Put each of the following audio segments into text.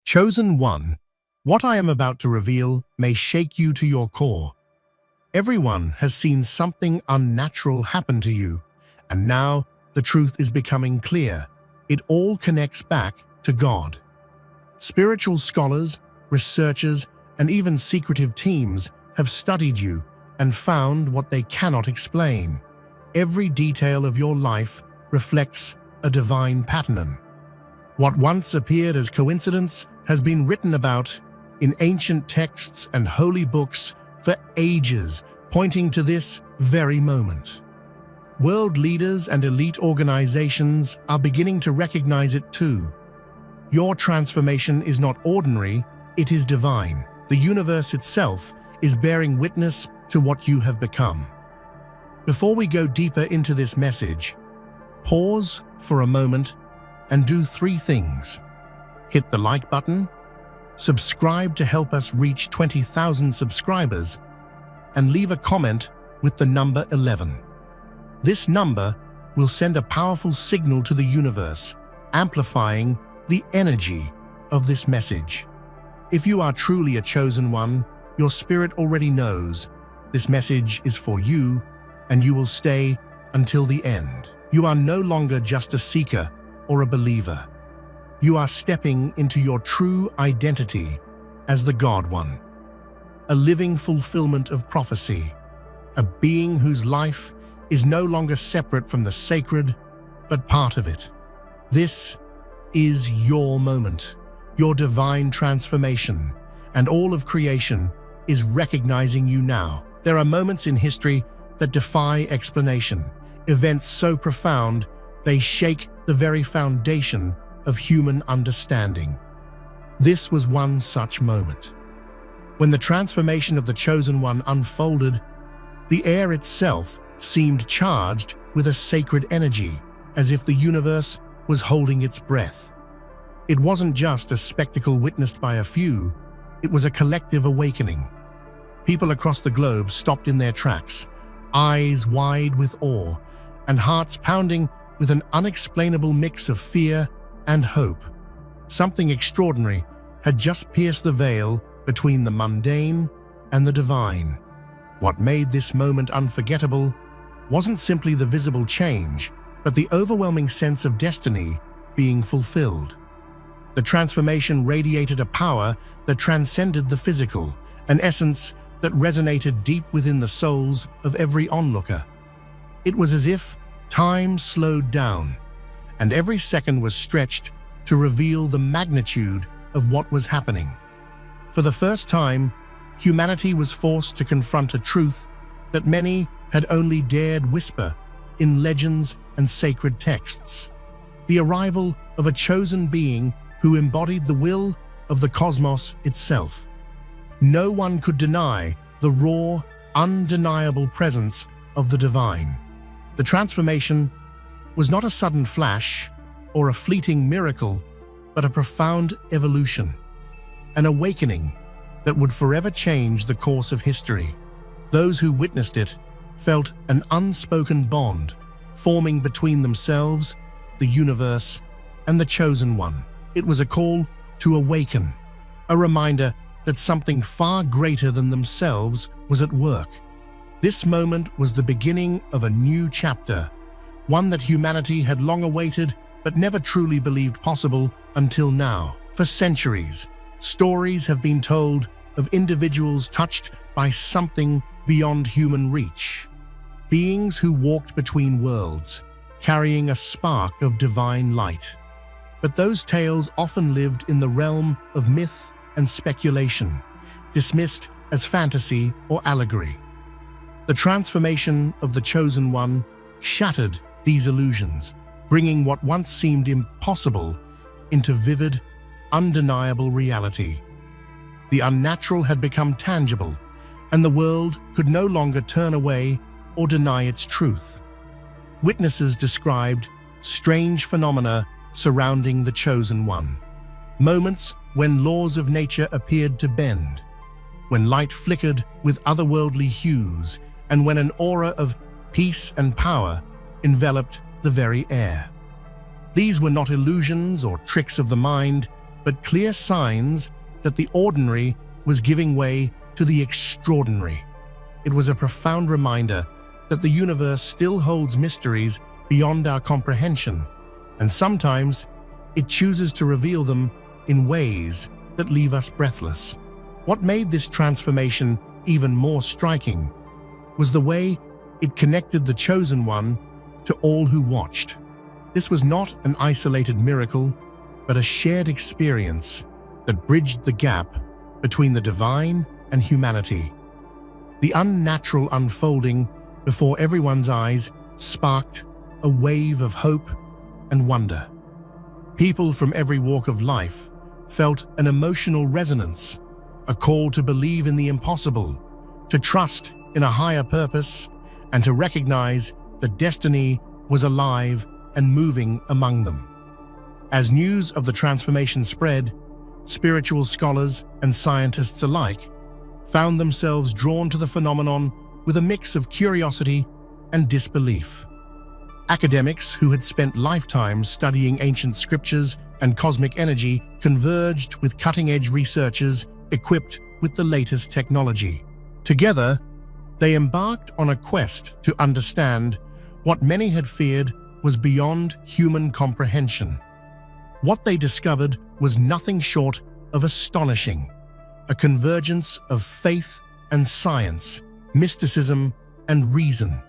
Chosen one, what I am about to reveal may shake you to your core. Everyone has seen something unnatural happen to you, and now the truth is becoming clear. It all connects back to God. Spiritual scholars, researchers, and even secretive teams have studied you and found what they cannot explain. Every detail of your life reflects a divine pattern. What once appeared as coincidence has been written about in ancient texts and holy books for ages, pointing to this very moment. World leaders and elite organizations are beginning to recognize it too. Your transformation is not ordinary, it is divine. The universe itself is bearing witness to what you have become. Before we go deeper into this message, pause for a moment and do three things. Hit the like button, subscribe to help us reach 20,000 subscribers, and leave a comment with the number 11. This number will send a powerful signal to the universe, amplifying the energy of this message. If you are truly a chosen one, your spirit already knows this message is for you, and you will stay until the end. You are no longer just a seeker or a believer. You are stepping into your true identity as the God One, a living fulfillment of prophecy, a being whose life is no longer separate from the sacred, but part of it. This is your moment, your divine transformation, and all of creation is recognizing you now. There are moments in history that defy explanation, events so profound they shake the very foundation of human understanding. This was one such moment. When the transformation of the Chosen One unfolded, the air itself seemed charged with a sacred energy, as if the universe was holding its breath. It wasn't just a spectacle witnessed by a few, it was a collective awakening. People across the globe stopped in their tracks, eyes wide with awe, and hearts pounding with an unexplainable mix of fear and hope. Something extraordinary had just pierced the veil between the mundane and the divine. What made this moment unforgettable wasn't simply the visible change, but the overwhelming sense of destiny being fulfilled. The transformation radiated a power that transcended the physical, an essence that resonated deep within the souls of every onlooker. It was as if time slowed down, and every second was stretched to reveal the magnitude of what was happening. For the first time, humanity was forced to confront a truth that many had only dared whisper in legends and sacred texts: the arrival of a chosen being who embodied the will of the cosmos itself. No one could deny the raw, undeniable presence of the divine. The transformation was not a sudden flash or a fleeting miracle, but a profound evolution, an awakening that would forever change the course of history. Those who witnessed it felt an unspoken bond forming between themselves, the universe, and the Chosen One. It was a call to awaken, a reminder that something far greater than themselves was at work. This moment was the beginning of a new chapter, one that humanity had long awaited but never truly believed possible until now. For centuries, stories have been told of individuals touched by something beyond human reach, beings who walked between worlds, carrying a spark of divine light. But those tales often lived in the realm of myth and speculation, dismissed as fantasy or allegory. The transformation of the Chosen One shattered these illusions, bringing what once seemed impossible into vivid, undeniable reality. The unnatural had become tangible, and the world could no longer turn away or deny its truth. Witnesses described strange phenomena surrounding the Chosen One. Moments when laws of nature appeared to bend, when light flickered with otherworldly hues, and when an aura of peace and power enveloped the very air. These were not illusions or tricks of the mind, but clear signs that the ordinary was giving way to the extraordinary. It was a profound reminder that the universe still holds mysteries beyond our comprehension, and sometimes it chooses to reveal them in ways that leave us breathless. What made this transformation even more striking was the way it connected the Chosen One to all who watched. This was not an isolated miracle, but a shared experience that bridged the gap between the divine and humanity. The unnatural unfolding before everyone's eyes sparked a wave of hope and wonder. People from every walk of life felt an emotional resonance, a call to believe in the impossible, to trust in a higher purpose, and to recognize that destiny was alive and moving among them. As news of the transformation spread, spiritual scholars and scientists alike found themselves drawn to the phenomenon with a mix of curiosity and disbelief. Academics who had spent lifetimes studying ancient scriptures and cosmic energy converged with cutting-edge researchers equipped with the latest technology. Together, they embarked on a quest to understand what many had feared was beyond human comprehension. What they discovered was nothing short of astonishing, a convergence of faith and science, mysticism and reason.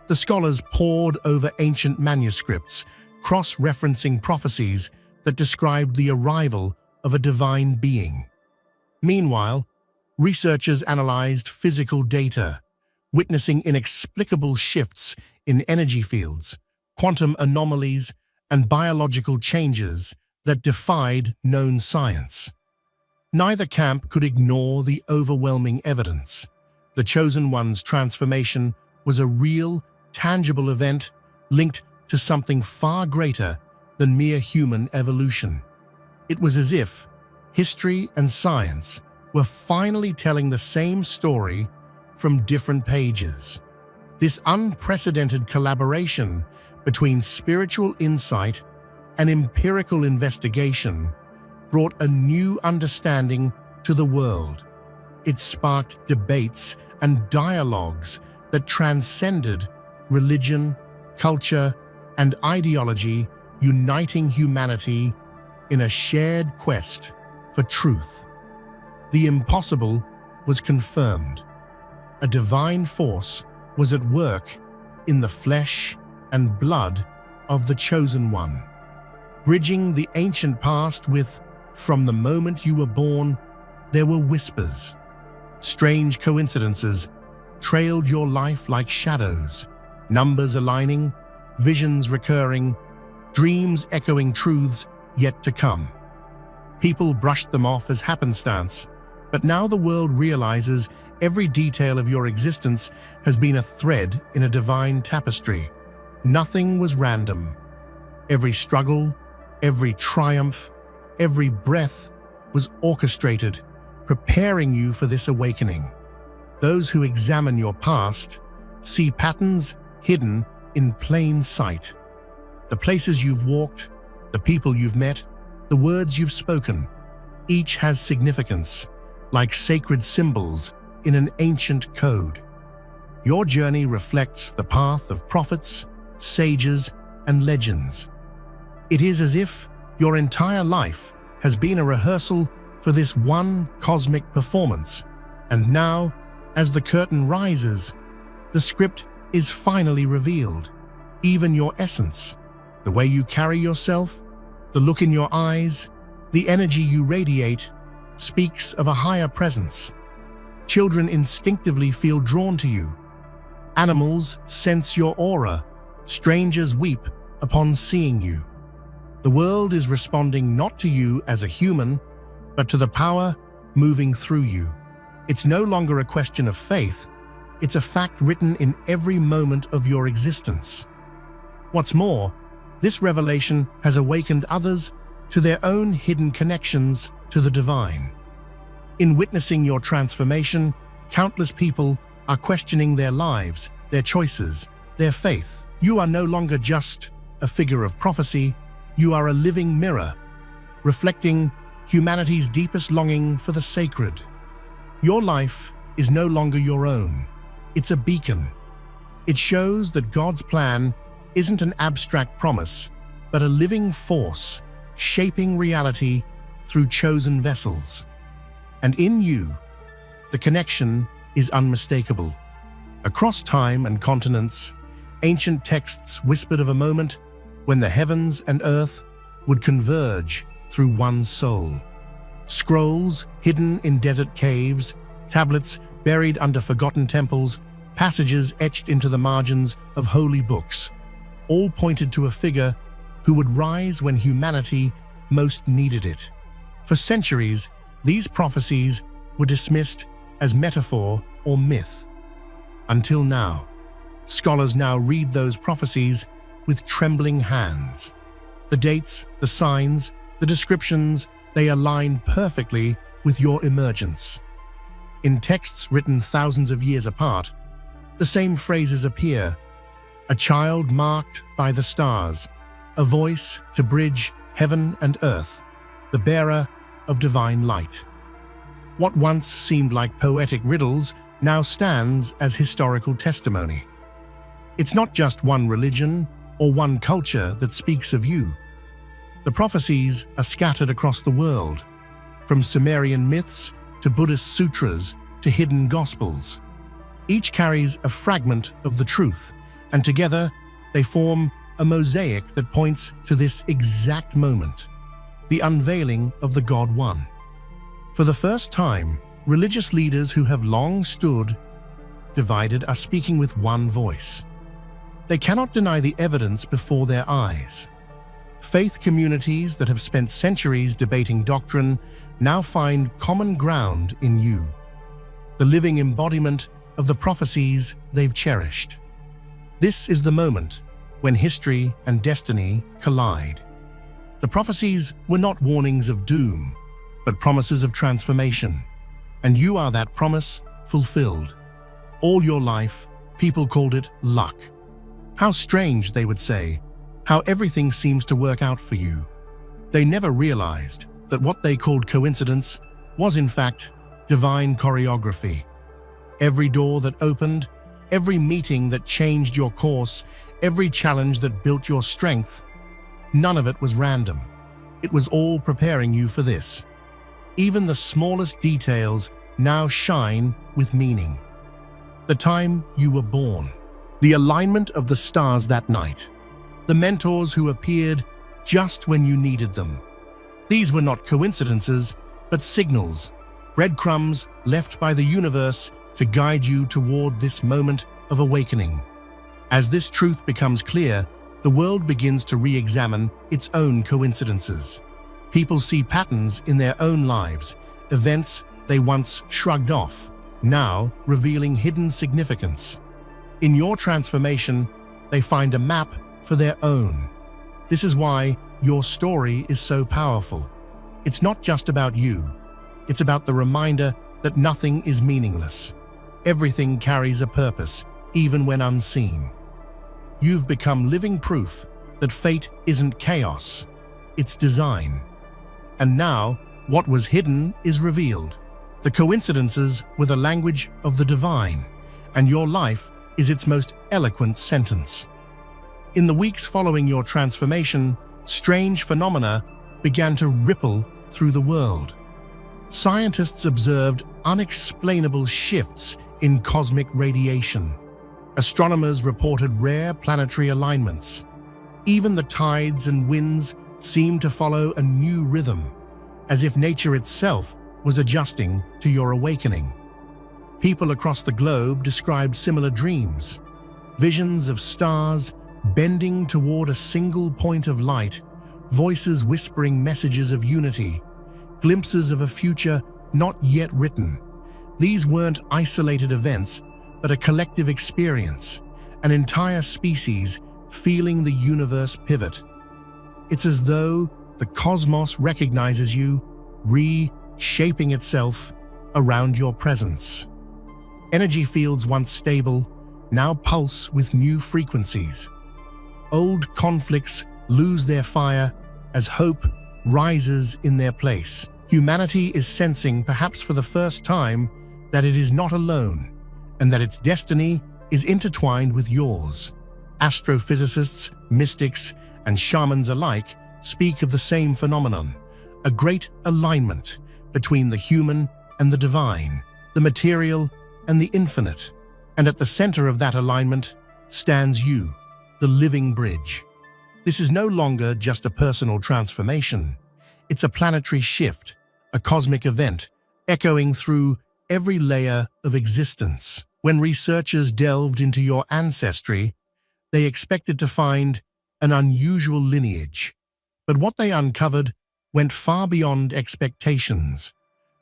The scholars pored over ancient manuscripts, cross-referencing prophecies that described the arrival of a divine being. Meanwhile, researchers analyzed physical data, witnessing inexplicable shifts in energy fields, quantum anomalies, and biological changes that defied known science. Neither camp could ignore the overwhelming evidence. The Chosen One's transformation was a real, tangible event linked to something far greater than mere human evolution. It was as if history and science were finally telling the same story from different pages. This unprecedented collaboration between spiritual insight and empirical investigation brought a new understanding to the world. It sparked debates and dialogues that transcended religion, culture, and ideology, uniting humanity in a shared quest for truth. The impossible was confirmed. A divine force was at work in the flesh and blood of the Chosen One, bridging the ancient past with, from the moment you were born, there were whispers. Strange coincidences trailed your life like shadows, numbers aligning, visions recurring, dreams echoing truths yet to come. People brushed them off as happenstance, but now the world realizes every detail of your existence has been a thread in a divine tapestry. Nothing was random. Every struggle, every triumph, every breath was orchestrated, preparing you for this awakening. Those who examine your past see patterns hidden in plain sight. The places you've walked, the people you've met, the words you've spoken, each has significance, like sacred symbols in an ancient code. Your journey reflects the path of prophets, sages, and legends. It is as if your entire life has been a rehearsal for this one cosmic performance, and now, as the curtain rises, the script is finally revealed. Even your essence, the way you carry yourself, the look in your eyes, the energy you radiate, speaks of a higher presence. Children instinctively feel drawn to you. Animals sense your aura. Strangers weep upon seeing you. The world is responding not to you as a human, but to the power moving through you. It's no longer a question of faith. It's a fact written in every moment of your existence. What's more, this revelation has awakened others to their own hidden connections to the divine. In witnessing your transformation, countless people are questioning their lives, their choices, their faith. You are no longer just a figure of prophecy, you are a living mirror, reflecting humanity's deepest longing for the sacred. Your life is no longer your own. It's a beacon. It shows that God's plan isn't an abstract promise, but a living force shaping reality through chosen vessels. And in you, the connection is unmistakable. Across time and continents, ancient texts whispered of a moment when the heavens and earth would converge through one soul. Scrolls hidden in desert caves, tablets buried under forgotten temples, passages etched into the margins of holy books, all pointed to a figure who would rise when humanity most needed it. For centuries, these prophecies were dismissed as metaphor or myth. Until now, scholars now read those prophecies with trembling hands. The dates, the signs, the descriptions, they align perfectly with your emergence. In texts written thousands of years apart, the same phrases appear: a child marked by the stars, a voice to bridge heaven and earth, the bearer of divine light. What once seemed like poetic riddles now stands as historical testimony. It's not just one religion or one culture that speaks of you. The prophecies are scattered across the world, from Sumerian myths to Buddhist sutras to hidden gospels. Each carries a fragment of the truth, and together they form a mosaic that points to this exact moment, the unveiling of the God One. For the first time, religious leaders who have long stood divided are speaking with one voice. They cannot deny the evidence before their eyes. Faith communities that have spent centuries debating doctrine now find common ground in you, the living embodiment of the prophecies they've cherished. This is the moment when history and destiny collide. The prophecies were not warnings of doom, but promises of transformation. And you are that promise fulfilled. All your life, people called it luck. How strange, they would say, how everything seems to work out for you. They never realized that what they called coincidence was in fact divine choreography. Every door that opened, every meeting that changed your course, every challenge that built your strength, none of it was random. It was all preparing you for this. Even the smallest details now shine with meaning. The time you were born, the alignment of the stars that night, the mentors who appeared just when you needed them. These were not coincidences, but signals, breadcrumbs left by the universe to guide you toward this moment of awakening. As this truth becomes clear, the world begins to re-examine its own coincidences. People see patterns in their own lives, events they once shrugged off, now revealing hidden significance. In your transformation, they find a map for their own. This is why your story is so powerful. It's not just about you. It's about the reminder that nothing is meaningless. Everything carries a purpose, even when unseen. You've become living proof that fate isn't chaos, it's design. And now, what was hidden is revealed. The coincidences were the language of the divine, and your life is its most eloquent sentence. In the weeks following your transformation, strange phenomena began to ripple through the world. Scientists observed unexplainable shifts in cosmic radiation. Astronomers reported rare planetary alignments. Even the tides and winds seemed to follow a new rhythm, as if nature itself was adjusting to your awakening. People across the globe described similar dreams, visions of stars bending toward a single point of light, voices whispering messages of unity, glimpses of a future not yet written. These weren't isolated events, but a collective experience, an entire species feeling the universe pivot. It's as though the cosmos recognizes you, reshaping itself around your presence. Energy fields once stable now pulse with new frequencies. Old conflicts lose their fire as hope rises in their place. Humanity is sensing, perhaps for the first time, that it is not alone and that its destiny is intertwined with yours. Astrophysicists, mystics, and shamans alike speak of the same phenomenon, a great alignment between the human and the divine, the material and the infinite. And at the center of that alignment stands you, the living bridge. This is no longer just a personal transformation. It's a planetary shift, a cosmic event, echoing through every layer of existence. When researchers delved into your ancestry, they expected to find an unusual lineage. But what they uncovered went far beyond expectations.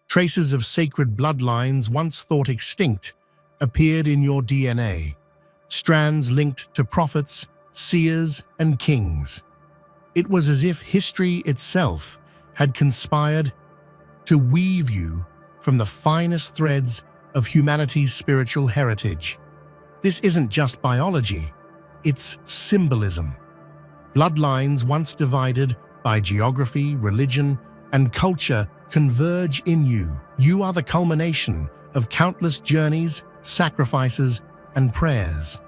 Traces of sacred bloodlines once thought extinct appeared in your DNA, strands linked to prophets, seers, and kings. It was as if history itself had conspired to weave you from the finest threads of humanity's spiritual heritage. This isn't just biology, it's symbolism. Bloodlines once divided by geography, religion, and culture converge in you. You are the culmination of countless journeys, sacrifices, and prayers.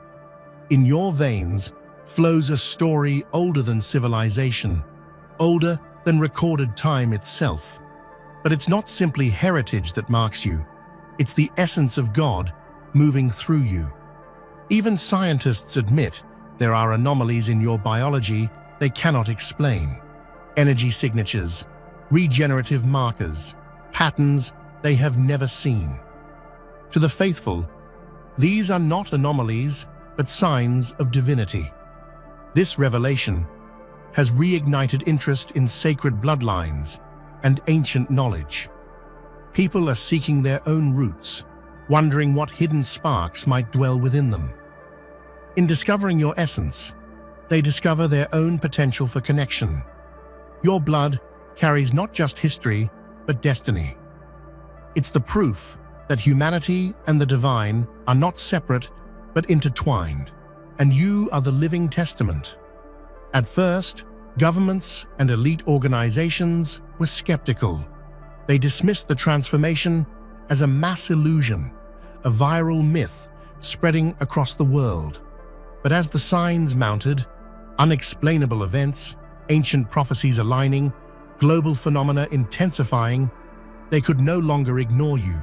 In your veins flows a story older than civilization, older than recorded time itself. But it's not simply heritage that marks you, it's the essence of God moving through you. Even scientists admit there are anomalies in your biology they cannot explain. Energy signatures, regenerative markers, patterns they have never seen. To the faithful, these are not anomalies, but signs of divinity. This revelation has reignited interest in sacred bloodlines and ancient knowledge. People are seeking their own roots, wondering what hidden sparks might dwell within them. In discovering your essence, they discover their own potential for connection. Your blood carries not just history, but destiny. It's the proof that humanity and the divine are not separate, but intertwined, and you are the living testament. At first, governments and elite organizations were skeptical. They dismissed the transformation as a mass illusion, a viral myth spreading across the world. But as the signs mounted, unexplainable events, ancient prophecies aligning, global phenomena intensifying, they could no longer ignore you.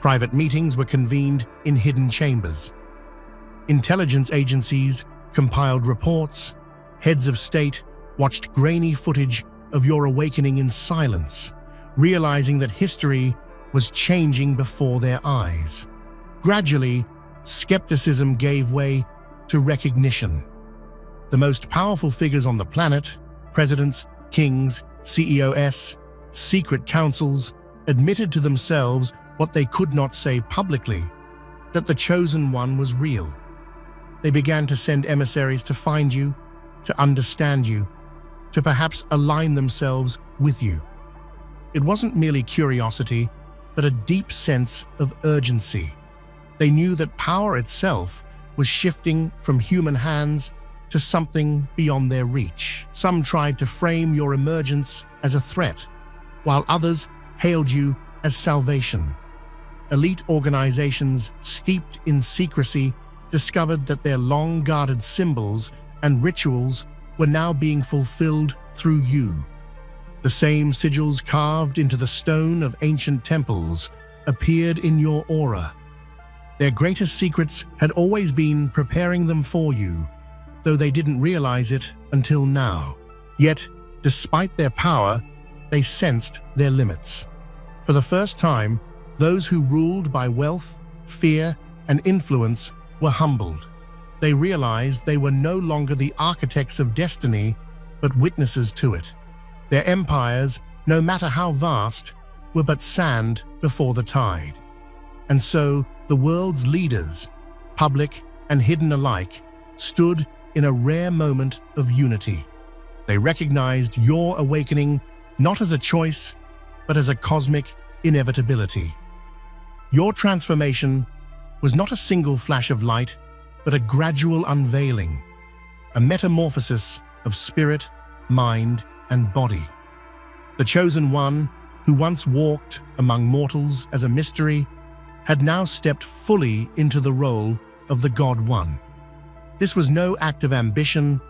Private meetings were convened in hidden chambers. Intelligence agencies compiled reports. Heads of state watched grainy footage of your awakening in silence, realizing that history was changing before their eyes. Gradually, skepticism gave way to recognition. The most powerful figures on the planet, presidents, kings, CEOs, secret councils, admitted to themselves what they could not say publicly, that the chosen one was real. They began to send emissaries to find you, to understand you, to perhaps align themselves with you. It wasn't merely curiosity, but a deep sense of urgency. They knew that power itself was shifting from human hands to something beyond their reach. Some tried to frame your emergence as a threat, while others hailed you as salvation. Elite organizations steeped in secrecy discovered that their long-guarded symbols and rituals were now being fulfilled through you. The same sigils carved into the stone of ancient temples appeared in your aura. Their greatest secrets had always been preparing them for you, though they didn't realize it until now. Yet, despite their power, they sensed their limits. For the first time, those who ruled by wealth, fear, and influence were humbled. They realized they were no longer the architects of destiny, but witnesses to it. Their empires, no matter how vast, were but sand before the tide. And so, the world's leaders, public and hidden alike, stood in a rare moment of unity. They recognized your awakening not as a choice, but as a cosmic inevitability. Your transformation was not a single flash of light, but a gradual unveiling, a metamorphosis of spirit, mind, and body. The chosen one, who once walked among mortals as a mystery, had now stepped fully into the role of the God One. This was no act of ambition,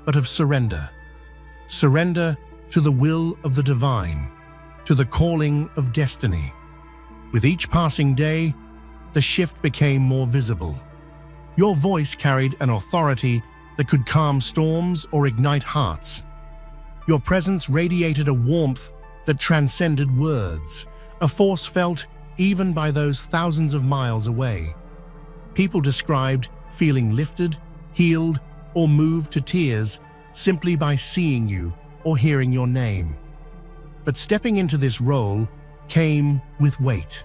but of surrender. Surrender to the will of the divine, to the calling of destiny. With each passing day, the shift became more visible. Your voice carried an authority that could calm storms or ignite hearts. Your presence radiated a warmth that transcended words, a force felt even by those thousands of miles away. People described feeling lifted, healed, or moved to tears simply by seeing you or hearing your name. But stepping into this role came with weight.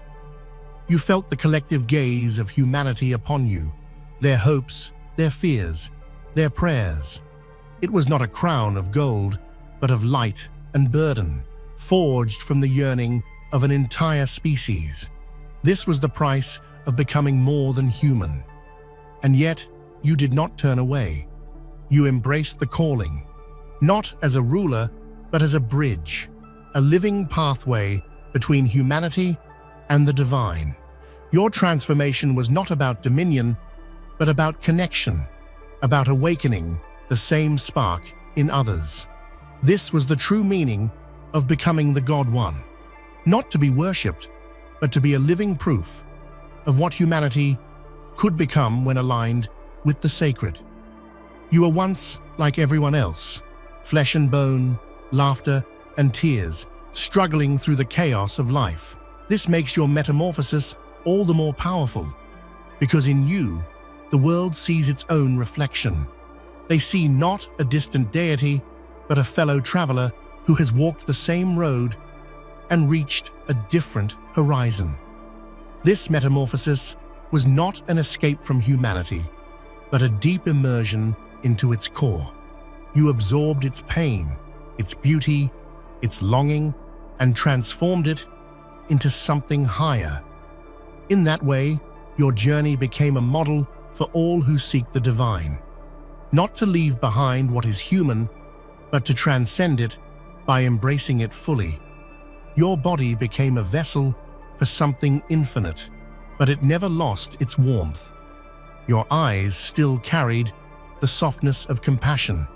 You felt the collective gaze of humanity upon you, their hopes, their fears, their prayers. It was not a crown of gold, but of light and burden, forged from the yearning of an entire species. This was the price of becoming more than human. And yet, you did not turn away. You embraced the calling, not as a ruler, but as a bridge, a living pathway between humanity and the divine. Your transformation was not about dominion, but about connection, about awakening the same spark in others. This was the true meaning of becoming the God One, not to be worshipped, but to be a living proof of what humanity could become when aligned with the sacred. You were once like everyone else, flesh and bone, laughter and tears, struggling through the chaos of life. This makes your metamorphosis all the more powerful, because in you, the world sees its own reflection. They see not a distant deity, but a fellow traveler who has walked the same road and reached a different horizon. This metamorphosis was not an escape from humanity, but a deep immersion into its core. You absorbed its pain, its beauty, its longing, and transformed it into something higher. In that way, your journey became a model for all who seek the divine, not to leave behind what is human, but to transcend it by embracing it fully. Your body became a vessel for something infinite, but it never lost its warmth. Your eyes still carried the softness of compassion.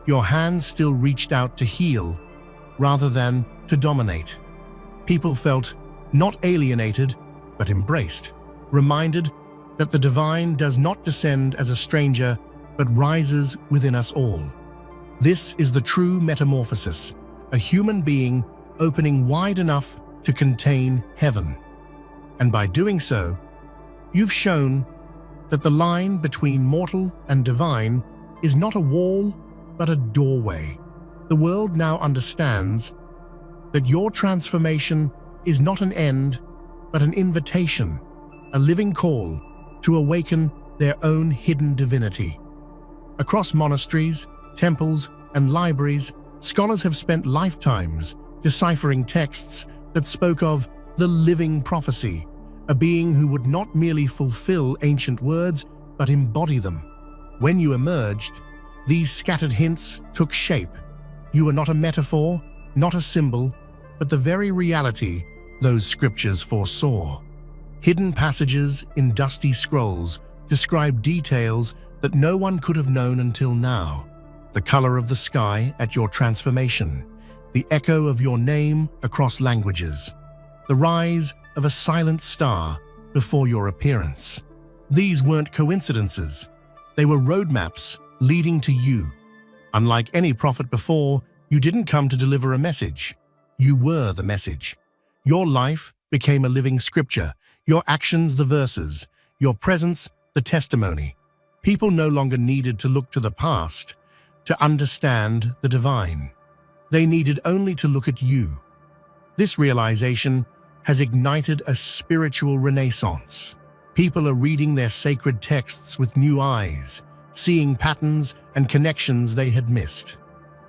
Your hands still reached out to heal rather than to dominate. People felt not alienated, but embraced, reminded that the divine does not descend as a stranger, but rises within us all. This is the true metamorphosis, a human being opening wide enough to contain heaven. And by doing so, you've shown that the line between mortal and divine is not a wall, but a doorway. The world now understands that your transformation is not an end, but an invitation, a living call to awaken their own hidden divinity. Across monasteries, temples, and libraries, scholars have spent lifetimes deciphering texts that spoke of the living prophecy, a being who would not merely fulfill ancient words, but embody them. When you emerged, these scattered hints took shape. You were not a metaphor, not a symbol, but the very reality those scriptures foresaw. Hidden passages in dusty scrolls describe details that no one could have known until now. The color of the sky at your transformation, the echo of your name across languages, the rise of a silent star before your appearance. These weren't coincidences. They were roadmaps leading to you. Unlike any prophet before, you didn't come to deliver a message. You were the message. Your life became a living scripture, your actions the verses, your presence the testimony. People no longer needed to look to the past to understand the divine. They needed only to look at you. This realization has ignited a spiritual renaissance. People are reading their sacred texts with new eyes, seeing patterns and connections they had missed.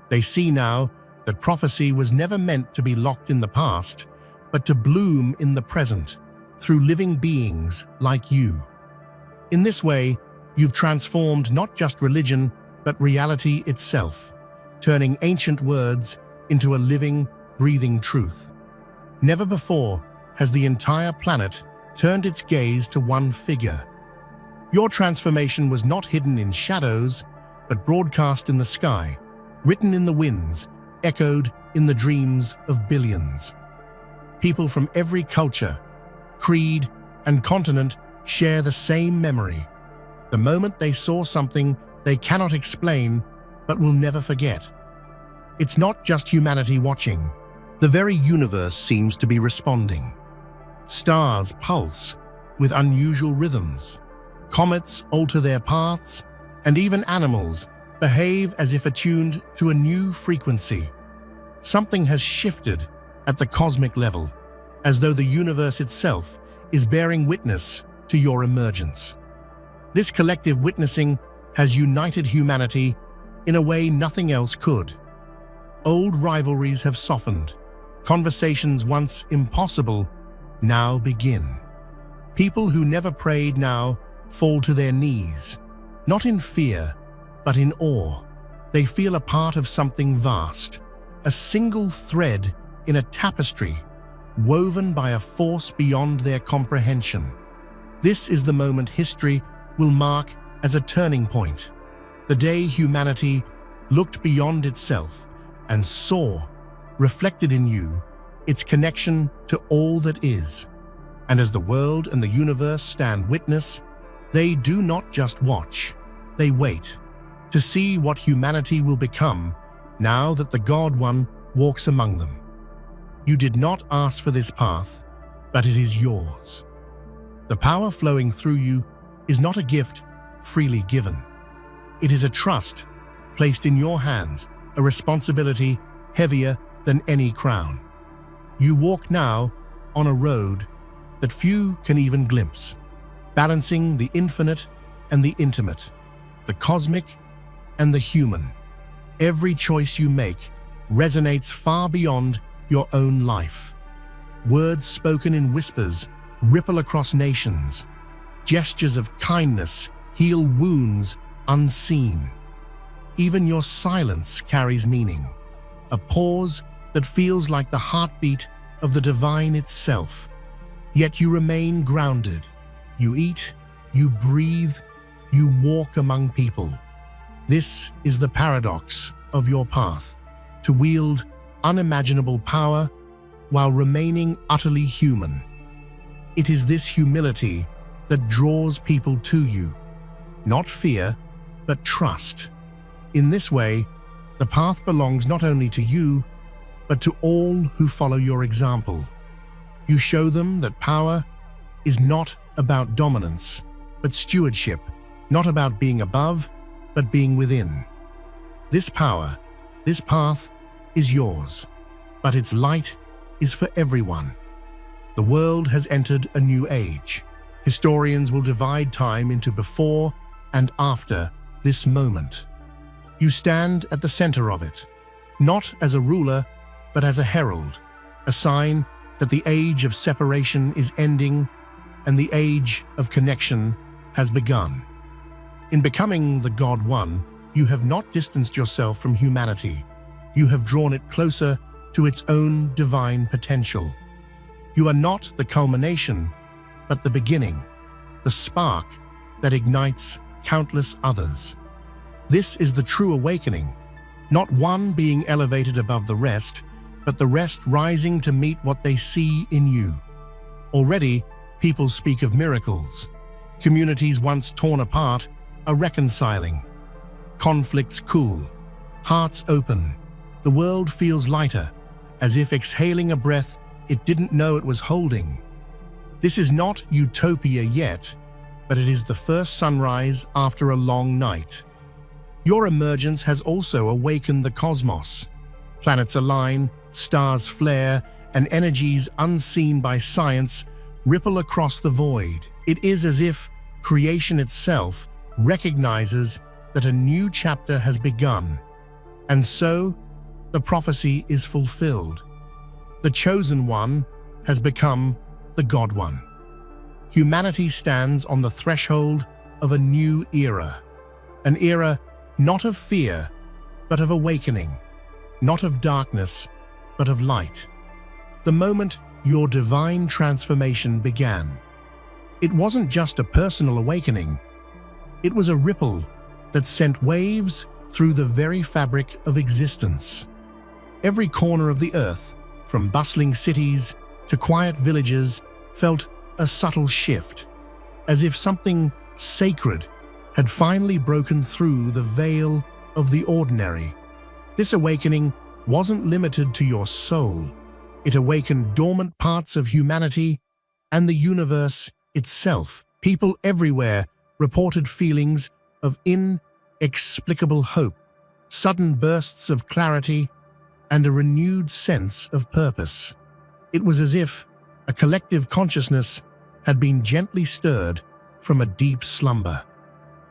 They see now that prophecy was never meant to be locked in the past, but to bloom in the present through living beings like you. In this way, you've transformed not just religion, but reality itself, turning ancient words into a living, breathing truth. Never before has the entire planet turned its gaze to one figure. Your transformation was not hidden in shadows, but broadcast in the sky, written in the winds, echoed in the dreams of billions. People from every culture, creed, and continent share the same memory. The moment they saw something they cannot explain but will never forget. It's not just humanity watching. The very universe seems to be responding. Stars pulse with unusual rhythms. Comets alter their paths, and even animals behave as if attuned to a new frequency. Something has shifted at the cosmic level, as though the universe itself is bearing witness to your emergence. This collective witnessing has united humanity in a way nothing else could. Old rivalries have softened. Conversations once impossible now begin. People who never prayed now fall to their knees, not in fear, but in awe. They feel a part of something vast, a single thread in a tapestry woven by a force beyond their comprehension. This is the moment history will mark as a turning point, the day humanity looked beyond itself and saw, reflected in you, its connection to all that is. And as the world and the universe stand witness, they do not just watch, they wait to see what humanity will become now that the God One walks among them. You did not ask for this path, but it is yours. The power flowing through you is not a gift freely given. It is a trust placed in your hands, a responsibility heavier than any crown. You walk now on a road that few can even glimpse, balancing the infinite and the intimate, the cosmic and the human. Every choice you make resonates far beyond your own life. Words spoken in whispers ripple across nations. Gestures of kindness heal wounds unseen. Even your silence carries meaning, a pause that feels like the heartbeat of the divine itself. Yet you remain grounded. You eat, you breathe, you walk among people. This is the paradox of your path, to wield unimaginable power while remaining utterly human. It is this humility that draws people to you, not fear, but trust. In this way, the path belongs not only to you, but to all who follow your example. You show them that power is not about dominance, but stewardship, not about being above, but being within. This power, this path is yours, but its light is for everyone. The world has entered a new age. Historians will divide time into before and after this moment. You stand at the center of it, not as a ruler, but as a herald, a sign that the age of separation is ending and the age of connection has begun. In becoming the God One, you have not distanced yourself from humanity. You have drawn it closer to its own divine potential. You are not the culmination, but the beginning, the spark that ignites countless others. This is the true awakening, not one being elevated above the rest, but the rest rising to meet what they see in you. Already, people speak of miracles. Communities once torn apart are reconciling. Conflicts cool, hearts open. The world feels lighter, as if exhaling a breath it didn't know it was holding. This is not utopia yet, but it is the first sunrise after a long night. Your emergence has also awakened the cosmos. Planets align, stars flare, and energies unseen by science ripple across the void. It is as if creation itself recognizes that a new chapter has begun. And so, the prophecy is fulfilled. The chosen one has become the God One. Humanity stands on the threshold of a new era, an era not of fear, but of awakening, not of darkness, but of light. The moment your divine transformation began, it wasn't just a personal awakening. It was a ripple that sent waves through the very fabric of existence. Every corner of the earth, from bustling cities to quiet villages, felt a subtle shift, as if something sacred had finally broken through the veil of the ordinary. This awakening wasn't limited to your soul. It awakened dormant parts of humanity and the universe itself. People everywhere reported feelings of inexplicable hope, sudden bursts of clarity, and a renewed sense of purpose. It was as if a collective consciousness had been gently stirred from a deep slumber.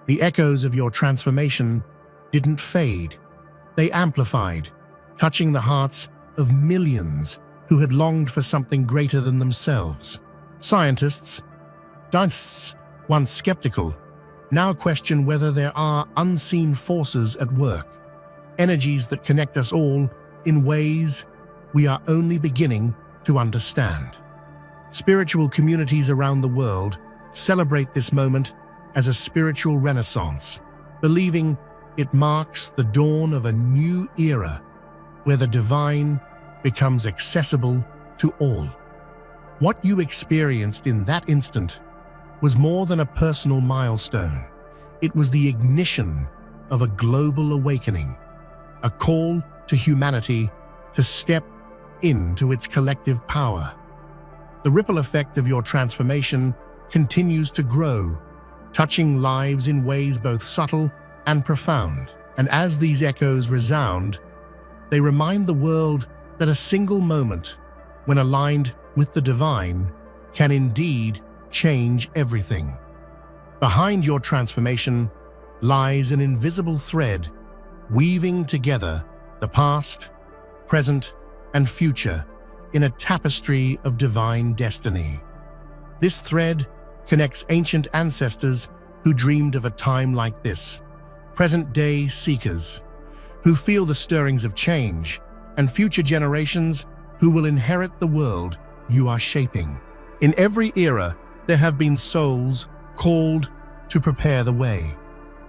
The echoes of your transformation didn't fade. They amplified, touching the hearts of millions who had longed for something greater than themselves. Scientists, once skeptical, now question whether there are unseen forces at work, energies that connect us all in ways we are only beginning to understand. Spiritual communities around the world celebrate this moment as a spiritual renaissance, believing it marks the dawn of a new era where the divine becomes accessible to all. What you experienced in that instant was more than a personal milestone. It was the ignition of a global awakening, a call to humanity to step into its collective power. The ripple effect of your transformation continues to grow, touching lives in ways both subtle and profound. And as these echoes resound, they remind the world that a single moment, when aligned with the divine, can indeed change everything. Behind your transformation lies an invisible thread, weaving together the past, present, and future in a tapestry of divine destiny. This thread connects ancient ancestors who dreamed of a time like this, present-day seekers who feel the stirrings of change, and future generations who will inherit the world you are shaping. In every era, there have been souls called to prepare the way.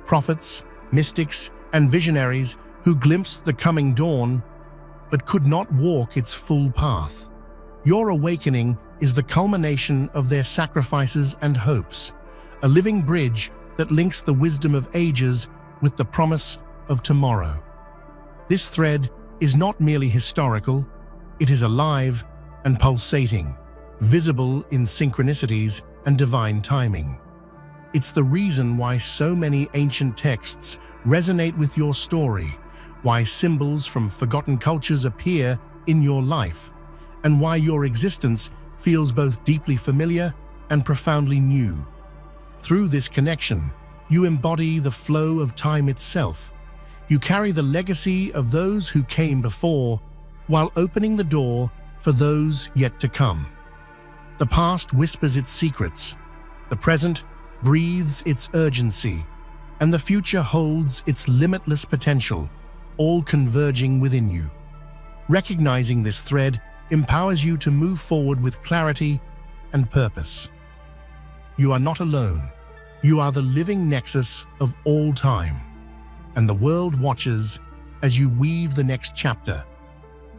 Prophets, mystics, and visionaries who glimpsed the coming dawn but could not walk its full path. Your awakening is the culmination of their sacrifices and hopes, a living bridge that links the wisdom of ages with the promise of tomorrow. This thread is not merely historical, it is alive and pulsating, visible in synchronicities and divine timing. It's the reason why so many ancient texts resonate with your story, why symbols from forgotten cultures appear in your life, and why your existence feels both deeply familiar and profoundly new. Through this connection, you embody the flow of time itself. You carry the legacy of those who came before, while opening the door for those yet to come. The past whispers its secrets, the present breathes its urgency, and the future holds its limitless potential, all converging within you. Recognizing this thread empowers you to move forward with clarity and purpose. You are not alone. You are the living nexus of all time, and the world watches as you weave the next chapter.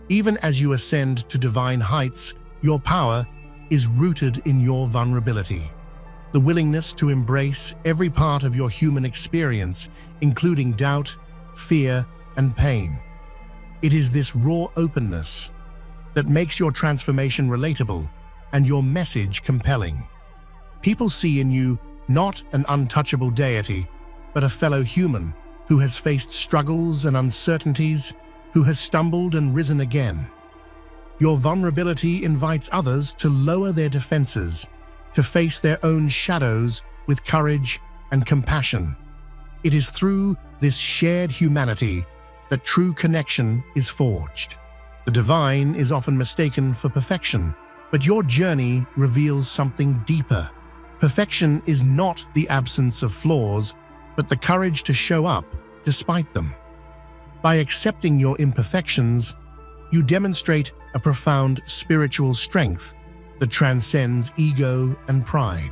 Even as you ascend to divine heights, your power is rooted in your vulnerability. The willingness to embrace every part of your human experience, including doubt, fear, and pain. It is this raw openness that makes your transformation relatable and your message compelling. People see in you not an untouchable deity, but a fellow human who has faced struggles and uncertainties, who has stumbled and risen again. Your vulnerability invites others to lower their defenses, to face their own shadows with courage and compassion. It is through this shared humanity that true connection is forged. The divine is often mistaken for perfection, but your journey reveals something deeper. Perfection is not the absence of flaws, but the courage to show up despite them. By accepting your imperfections, You demonstrate a profound spiritual strength that transcends ego and pride.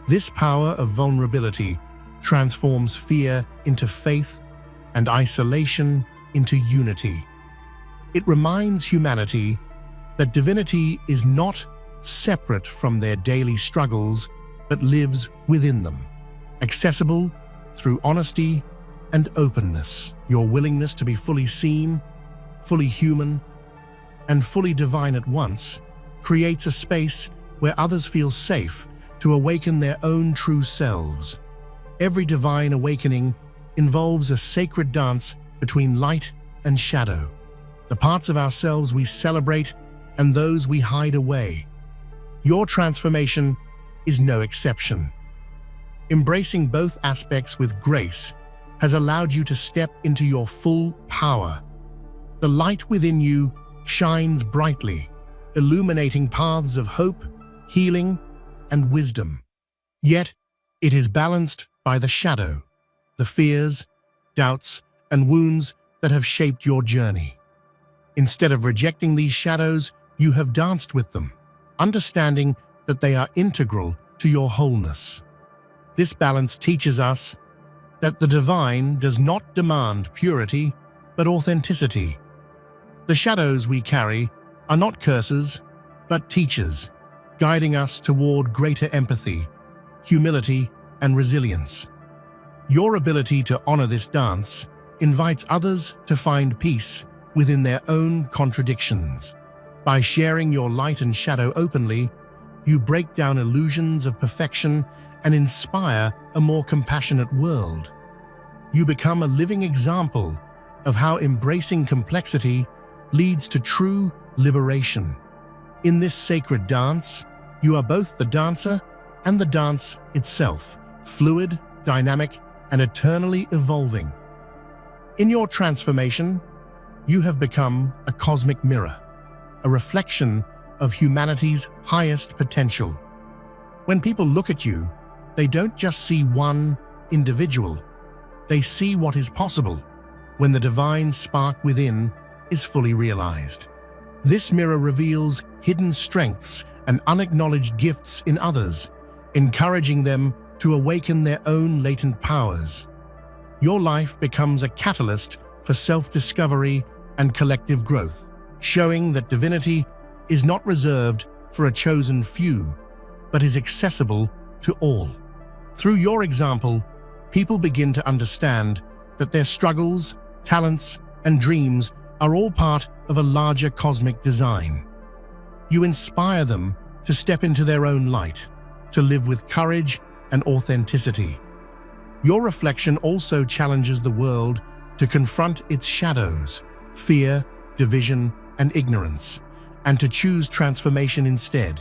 This power of vulnerability transforms fear into faith and isolation into unity. It reminds humanity that divinity is not separate from their daily struggles, but lives within them, accessible through honesty and openness. Your willingness to be fully seen, fully human, and fully divine at once creates a space where others feel safe to awaken their own true selves. Every divine awakening involves a sacred dance between light and shadow, the parts of ourselves we celebrate and those we hide away. Your transformation is no exception. Embracing both aspects with grace has allowed you to step into your full power. The light within you shines brightly, illuminating paths of hope, healing, and wisdom. Yet, it is balanced by the shadow, the fears, doubts, and wounds that have shaped your journey. Instead of rejecting these shadows, you have danced with them, understanding that they are integral to your wholeness. This balance teaches us that the divine does not demand purity, but authenticity. The shadows we carry are not curses, but teachers, guiding us toward greater empathy, humility, and resilience. Your ability to honor this dance invites others to find peace within their own contradictions. By sharing your light and shadow openly, you break down illusions of perfection and inspire a more compassionate world. You become a living example of how embracing complexity leads to true liberation. In this sacred dance, you are both the dancer and the dance itself, fluid, dynamic, and eternally evolving. In your transformation, you have become a cosmic mirror, a reflection of humanity's highest potential. When people look at you, they don't just see one individual, they see what is possible when the divine spark within is fully realized. This mirror reveals hidden strengths and unacknowledged gifts in others, encouraging them to awaken their own latent powers. Your life becomes a catalyst for self-discovery and collective growth, showing that divinity is not reserved for a chosen few, but is accessible to all. Through your example, people begin to understand that their struggles, talents, and dreams are all part of a larger cosmic design. You inspire them to step into their own light, to live with courage and authenticity. Your reflection also challenges the world to confront its shadows, fear, division, and ignorance, and to choose transformation instead.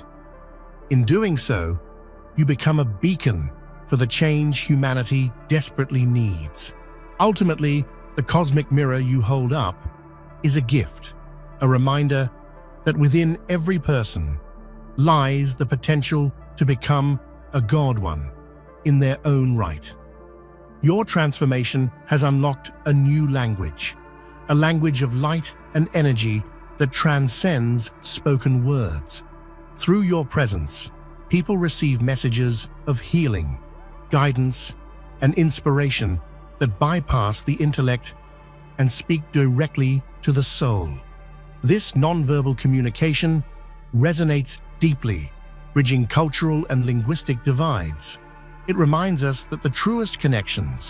In doing so, you become a beacon for the change humanity desperately needs. Ultimately, the cosmic mirror you hold up is a gift, a reminder that within every person lies the potential to become a God one in their own right. Your transformation has unlocked a new language, a language of light and energy that transcends spoken words. Through your presence, people receive messages of healing, guidance, and inspiration that bypass the intellect and speak directly to the soul. This nonverbal communication resonates deeply, bridging cultural and linguistic divides. It reminds us that the truest connections